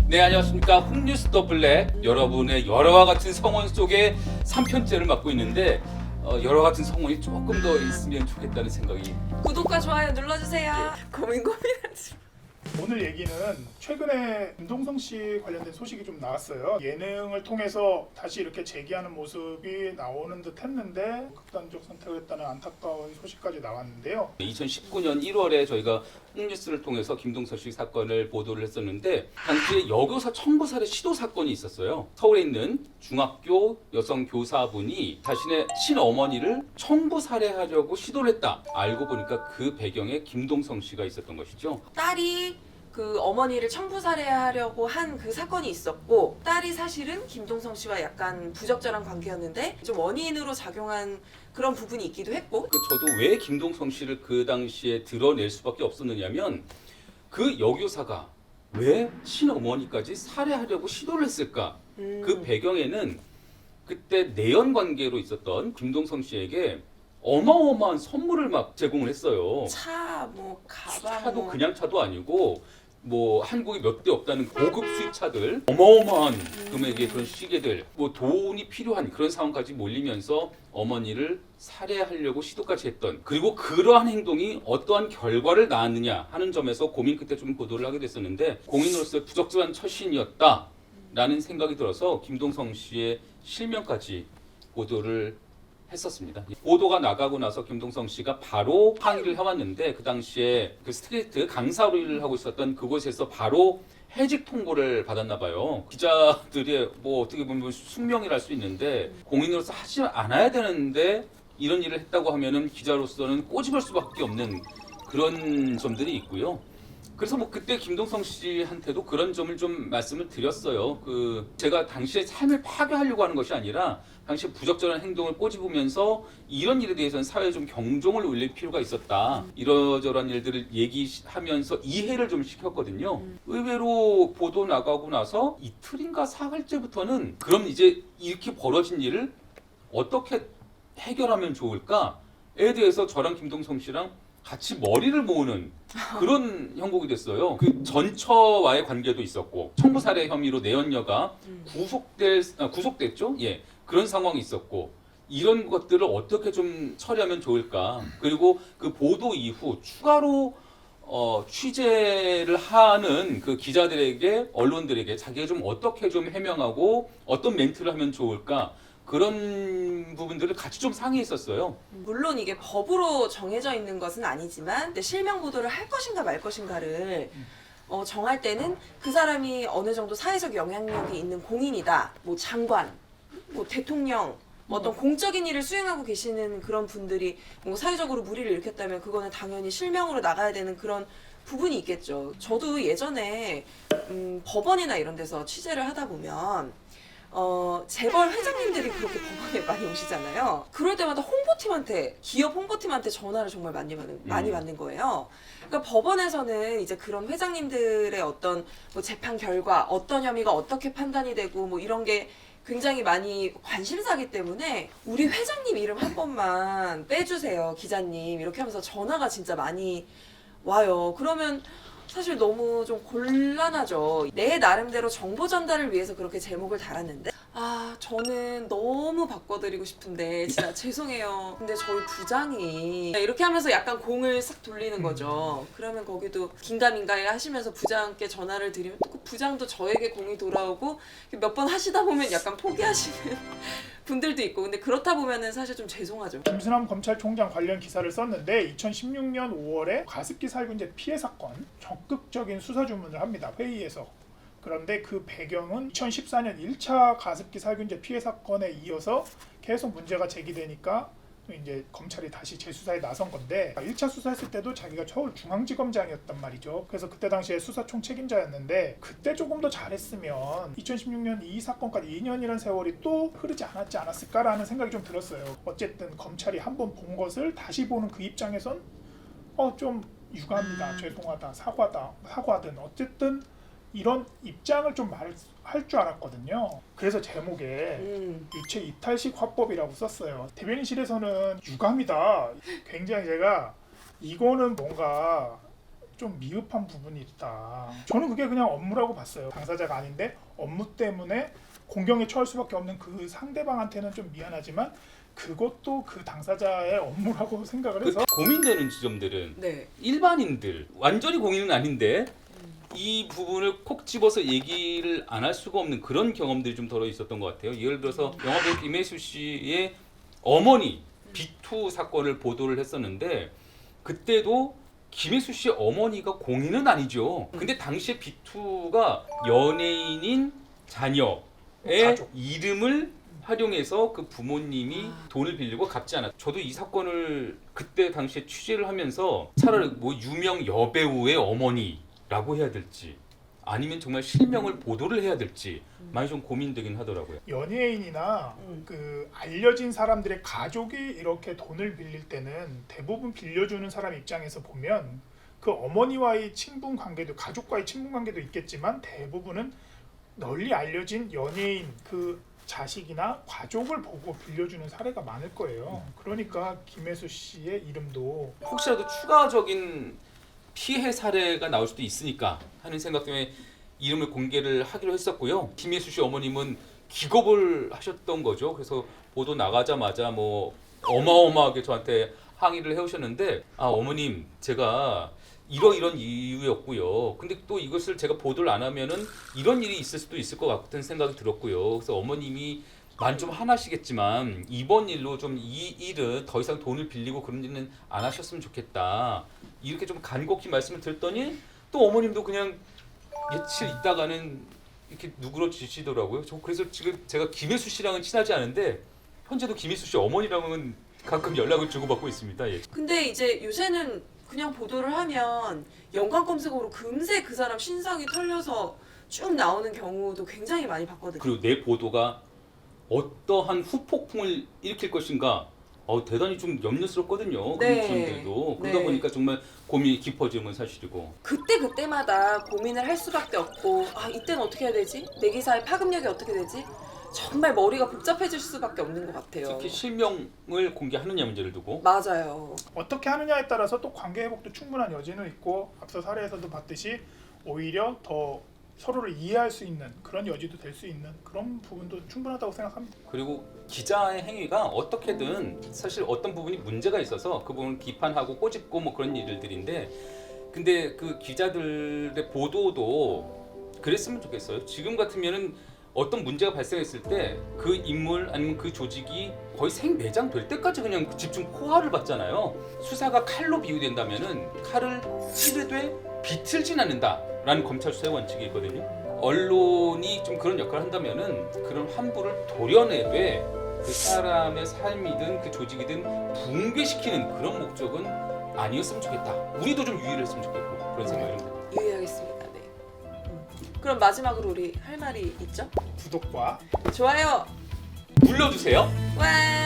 네, 안녕하십니까. 훅뉴스 더 블랙, 여러분의 열화와 같은 성원 속에 3편째를 맡고 있는데 열화 같은 성원이 조금 더 있으면 좋겠다는 생각이. 구독과 좋아요 눌러주세요. 고민하지. 오늘 얘기는 최근에 김동성 씨 관련된 소식이 좀 나왔어요. 예능을 통해서 다시 이렇게 재기하는 모습이 나오는 듯 했는데 극단적 선택을 했다는 안타까운 소식까지 나왔는데요. 2019년 1월에 저희가 훅뉴스를 통해서 김동선 씨 사건을 보도를 했었는데 당시에 여교사 청부 살해 시도 사건이 있었어요. 서울에 있는 중학교 여성 교사분이 자신의 친어머니를 청부 살해하려고 시도를 했다. 알고 보니까 그 배경에 김동성 씨가 있었던 것이죠. 딸이 그 어머니를 청부 살해하려고 한 그 사건이 있었고, 딸이 사실은 김동성 씨와 약간 부적절한 관계였는데 좀 원인으로 작용한 그런 부분이 있기도 했고. 저도 왜 김동성 씨를 그 당시에 드러낼 수밖에 없었느냐면 그 여교사가 왜 친어머니까지 살해하려고 시도를 했을까? 그 배경에는 그때 내연 관계로 있었던 김동성 씨에게 어마어마한 선물을 막 제공을 했어요. 차, 뭐 가방, 차도 뭐. 그냥 차도 아니고 뭐 한국에 몇 대 없다는 고급 수입차들, 어마어마한 금액의 그런 시계들, 뭐 돈이 필요한 그런 상황까지 몰리면서 어머니를 살해하려고 시도까지 했던, 그리고 그러한 행동이 어떠한 결과를 낳았느냐 하는 점에서 고민 끝에 좀 보도를 하게 됐었는데, 공인으로서 부적절한 처신이었다라는 생각이 들어서 김동성 씨의 실명까지 보도를 했었습니다. 보도가 나가고 나서 김동성 씨가 바로 항의를 해왔는데, 그 당시에 그 스트레이트 강사로 일을 하고 있었던 그곳에서 바로 해직 통보를 받았나 봐요. 기자들이 뭐 어떻게 보면 숙명이라 할 수 있는데, 공인으로서 하지 않아야 되는데 이런 일을 했다고 하면은 기자로서는 꼬집을 수밖에 없는 그런 점들이 있고요. 그래서 뭐 그때 김동성 씨한테도 그런 점을 좀 말씀을 드렸어요. 제가 당시에 삶을 파괴하려고 하는 것이 아니라 당시 부적절한 행동을 꼬집으면서 이런 일에 대해서는 사회에 좀 경종을 울릴 필요가 있었다. 이러저러한 일들을 얘기하면서 이해를 좀 시켰거든요. 의외로 보도 나가고 나서 이틀인가 사흘째부터는 그럼 이제 이렇게 벌어진 일을 어떻게 해결하면 좋을까에 대해서 저랑 김동성 씨랑 같이 머리를 모으는 그런 형국이 됐어요. 그 전처와의 관계도 있었고, 청부 살해 혐의로 내연녀가 구속됐죠. 예, 그런 상황이 있었고, 이런 것들을 어떻게 좀 처리하면 좋을까. 그리고 그 보도 이후 추가로 취재를 하는 그 기자들에게, 언론들에게 자기가 좀 어떻게 좀 해명하고 어떤 멘트를 하면 좋을까. 그런 부분들을 같이 좀 상의했었어요. 물론 이게 법으로 정해져 있는 것은 아니지만, 근데 실명 보도를 할 것인가 말 것인가를 정할 때는 그 사람이 어느 정도 사회적 영향력이 있는 공인이다, 뭐 장관, 뭐 대통령, 뭐 어떤 공적인 일을 수행하고 계시는 그런 분들이 뭐 사회적으로 무리를 일으켰다면 그거는 당연히 실명으로 나가야 되는 그런 부분이 있겠죠. 저도 예전에 법원이나 이런 데서 취재를 하다 보면 재벌 회장님들이 그렇게 법원에 많이 오시잖아요. 그럴 때마다 홍보팀한테, 기업 홍보팀한테 전화를 정말 많이 받는 거예요. 그러니까 법원에서는 이제 그런 회장님들의 어떤 뭐 재판 결과, 어떤 혐의가 어떻게 판단이 되고 뭐 이런 게 굉장히 많이 관심사기 때문에 우리 회장님 이름 한 번만 빼주세요, 기자님. 이렇게 하면서 전화가 진짜 많이 와요. 그러면 사실 너무 좀 곤란하죠. 내 나름대로 정보 전달을 위해서 그렇게 제목을 달았는데, 저는 너무 바꿔드리고 싶은데 진짜 죄송해요. 근데 저희 부장이 이렇게 하면서 약간 공을 싹 돌리는 거죠. 그러면 거기도 긴가민가해 하시면서 부장께 전화를 드리면 또 그 부장도 저에게 공이 돌아오고 몇 번 하시다 보면 약간 포기하시는 분들도 있고. 근데 그렇다 보면은 사실 좀 죄송하죠. 김수남 검찰총장 관련 기사를 썼는데 2016년 5월에 가습기 살균제 피해 사건 적극적인 수사 주문을 합니다. 회의에서. 그런데 그 배경은 2014년 1차 가습기 살균제 피해 사건에 이어서 계속 문제가 제기되니까 이제 검찰이 다시 재수사에 나선 건데, 1차 수사했을 때도 자기가 서울중앙지검장이었단 말이죠. 그래서 그때 당시에 수사총 책임자였는데 그때 조금 더 잘했으면 2016년 이 사건까지 2년이라는 세월이 또 흐르지 않았을까라는 생각이 좀 들었어요. 어쨌든 검찰이 한번 본 것을 다시 보는 그 입장에선 좀 유감이다, 죄송하다, 사과든 어쨌든 이런 입장을 좀 할 줄 알았거든요. 그래서 제목에 유체 이탈식 화법이라고 썼어요. 대변인실에서는 유감이다. 굉장히 제가 이거는 뭔가 좀 미흡한 부분이 있다. 저는 그게 그냥 업무라고 봤어요. 당사자가 아닌데 업무 때문에 공경에 처할 수밖에 없는 그 상대방한테는 좀 미안하지만 그것도 그 당사자의 업무라고 생각을 해서 고민되는 지점들은 네. 일반인들 완전히 공인은 아닌데 이 부분을 콕 집어서 얘기를 안 할 수가 없는 그런 경험들이 좀 덜어 있었던 것 같아요. 예를 들어서 영화배우 김혜수 씨의 어머니 비투 사건을 보도를 했었는데 그때도 김혜수 씨의 어머니가 공인은 아니죠. 근데 당시에 비투가 연예인인 자녀의 가족. 이름을 활용해서 그 부모님이 돈을 빌리고 갚지 않았. 저도 이 사건을 그때 당시에 취재를 하면서 차라리 뭐 유명 여배우의 어머니라고 해야 될지 아니면 정말 실명을 보도를 해야 될지 많이 좀 고민되긴 하더라고요. 연예인이나 그 알려진 사람들의 가족이 이렇게 돈을 빌릴 때는 대부분 빌려주는 사람 입장에서 보면 그 어머니와의 친분 관계도 가족과의 친분 관계도 있겠지만 대부분은 널리 알려진 연예인 그 자식이나 가족을 보고 빌려주는 사례가 많을 거예요. 그러니까 김혜수 씨의 이름도 혹시라도 추가적인 피해 사례가 나올 수도 있으니까 하는 생각 때문에 이름을 공개를 하기로 했었고요. 김혜수 씨 어머님은 기겁을 하셨던 거죠. 그래서 보도 나가자마자 뭐 어마어마하게 저한테 항의를 해오셨는데 아 어머님 제가 이런 이유였고요. 근데 또 이것을 제가 보도를 안 하면은 이런 일이 있을 수도 있을 것 같은 생각이 들었고요. 그래서 어머님이 만 좀 화나시겠지만 이번 일로 좀 이 일은 더 이상 돈을 빌리고 그런 일은 안 하셨으면 좋겠다. 이렇게 좀 간곡히 말씀을 드렸더니 또 어머님도 그냥 며칠 있다가는 이렇게 누그러지시더라고요. 저 그래서 지금 제가 김혜수 씨랑은 친하지 않은데 현재도 김혜수 씨 어머니랑은 가끔 연락을 주고받고 있습니다. 예. 근데 이제 요새는 그냥 보도를 하면 연관 검색어로 금세 그 사람 신상이 털려서 쭉 나오는 경우도 굉장히 많이 봤거든요. 그리고 내 보도가 어떠한 후폭풍을 일으킬 것인가 대단히 좀 염려스럽거든요. 네. 그런 지점들도 그러다 네. 보니까 정말 고민이 깊어지는 건 사실이고 그때마다 고민을 할 수밖에 없고 아 이때는 어떻게 해야 되지? 내 기사의 파급력이 어떻게 되지? 정말 머리가 복잡해질 수밖에 없는 것 같아요. 특히 실명을 공개하느냐 문제를 두고 맞아요. 어떻게 하느냐에 따라서 또 관계 회복도 충분한 여지는 있고 앞서 사례에서도 봤듯이 오히려 더 서로를 이해할 수 있는 그런 여지도 될 수 있는 그런 부분도 충분하다고 생각합니다. 그리고 기자의 행위가 어떻게든 사실 어떤 부분이 문제가 있어서 그 부분을 비판하고 꼬집고 뭐 그런 일들인데 근데 그 기자들의 보도도 그랬으면 좋겠어요. 지금 같으면은 어떤 문제가 발생했을 때 그 인물 아니면 그 조직이 거의 생매장 될 때까지 그냥 집중 포화를 받잖아요. 수사가 칼로 비유된다면은 칼을 찌르되 비틀진 않는다라는 검찰 수사의 원칙이 있거든요. 언론이 좀 그런 역할을 한다면은 그런 환부를 도려내되 그 사람의 삶이든 그 조직이든 붕괴시키는 그런 목적은 아니었으면 좋겠다. 우리도 좀 유의를 했으면 좋겠고 그런 생각이 듭니다. 유의하겠습니다. 네. 그럼 마지막으로 우리 할 말이 있죠? 구독과 좋아요. 눌러주세요. 와.